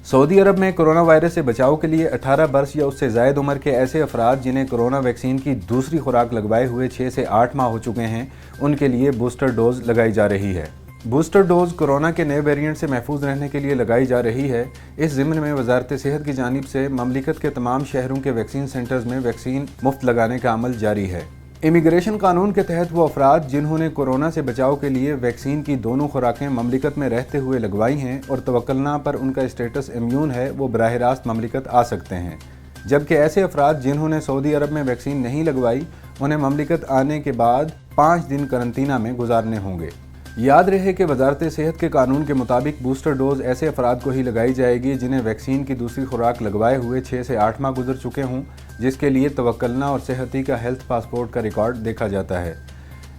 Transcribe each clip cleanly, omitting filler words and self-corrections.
Saudi अरब में corona virus से बचाव के लिए 18 बरस या उससे ज़ायद उम्र के ऐसे अफराद जिन्हें कोरोना वैक्सीन की दूसरी खुराक लगवाए हुए 6 से 8 माह हो चुके हैं, उनके लिए बूस्टर डोज लगाई जा रही है। बूस्टर डोज कोरोना के नए वेरिएंट से महफूज रहने के लिए लगाई जा रही है। इस ज़िम्न में वजारत सेहत की जानिब से ममलिकत के तमाम शहरों के वैक्सीन सेंटर्स में वैक्सीन मुफ्त लगाने का अमल जारी है। इमिग्रेशन कानून के तहत वो अफराद जिन्होंने कोरोना से बचाव के लिए वैक्सीन की दोनों खुराकें ममलिकत में रहते हुए लगवाई हैं और तवक्कुलनामा पर उनका स्टेटस इम्यून है, वो बराह रास्त ममलिकत आ सकते हैं। जबकि ऐसे अफराद जिन्होंने सऊदी अरब में वैक्सीन नहीं लगवाई, उन्हें ममलिकत आने के बाद 5 दिन करंतना में गुजारने होंगे। याद रहे कि वजारत सेहत के कानून के मुताबिक बूस्टर डोज ऐसे अफराद को ही लगाई जाएगी जिन्हें वैक्सीन की दूसरी खुराक लगवाए हुए 6 से 8 माह गुजर चुके हों, जिसके लिए तवक्कुलनामा और सेहती का हेल्थ पासपोर्ट का रिकॉर्ड देखा जाता है।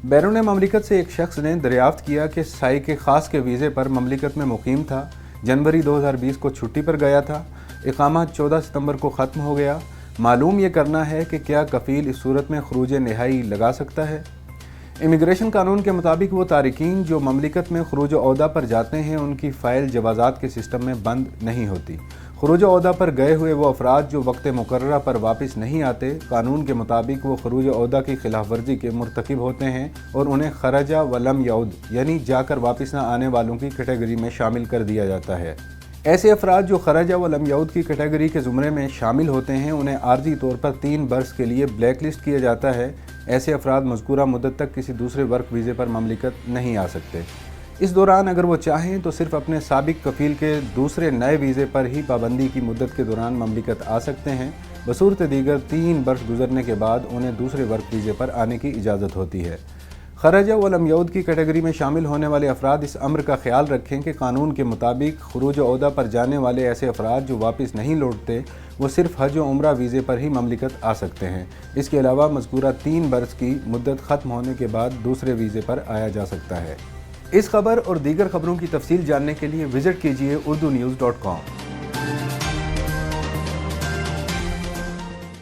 बैरून ममलिकत से एक शख्स ने दरियाफ्त किया कि साइक खास के वीज़े पर ममलिकत में मुकीम था, जनवरी 2020 को छुट्टी पर गया था, इकामा 14 सितंबर को ख़त्म हो गया। मालूम ये करना है कि क्या कफ़ील इस सूरत में खरूज नहाई लगा सकता है। इमिग्रेशन कानून के मुताबिक वो तारिकीन जो ममलिकत में खरूज ओहदा पर जाते हैं, उनकी फ़ाइल जवाज़ात के सिस्टम में बंद नहीं होती। खरूज ओहदा पर गए हुए वो अफराद जो वक्त मुकर्ररा पर वापस नहीं आते, कानून के मुताबिक वो खरूज ओहदा की खिलाफ वर्जी के मुर्तकिब होते हैं और उन्हें खरजा व लम यऊद यानी जाकर वापस न आने वालों की कैटेगरी में शामिल कर दिया जाता है। ऐसे अफराद जो खरजा व लम यऊद की कैटेगरी के ज़ुमरे में शामिल होते हैं, उन्हें आर्जी तौर पर 3 बरस के लिए ब्लैक लिस्ट किया जाता है। ऐसे अफराद मज़कूरा मुद्दत तक किसी दूसरे वर्क वीज़े पर ममलिकत नहीं आ सकते। इस दौरान अगर वो चाहें तो सिर्फ अपने साबिक कफ़ील के दूसरे नए वीज़े पर ही पाबंदी की मुद्दत के दौरान ममलिकत आ सकते हैं। बसूरत दीगर 3 बरस गुजरने के बाद उन्हें दूसरे वर्क वीज़े पर आने की इजाज़त होती है। खरजा व लम यऊद की कैटेगरी में शामिल होने वाले अफराद इस अम्र का ख्याल रखें कि कानून के मुताबिक खरूज ओहदा पर जाने वाले ऐसे अफराद जो वापस नहीं लौटते, वो सिर्फ हज व उम्रा वीज़े पर ही ममलिकत आ सकते हैं। इसके अलावा मज़कूरा 3 बरस की मुद्दत ख़त्म होने के बाद दूसरे वीज़े पर आया जा सकता है। इस खबर और दीगर खबरों की तफसील जानने के लिए विज़िट कीजिए urdunews.com।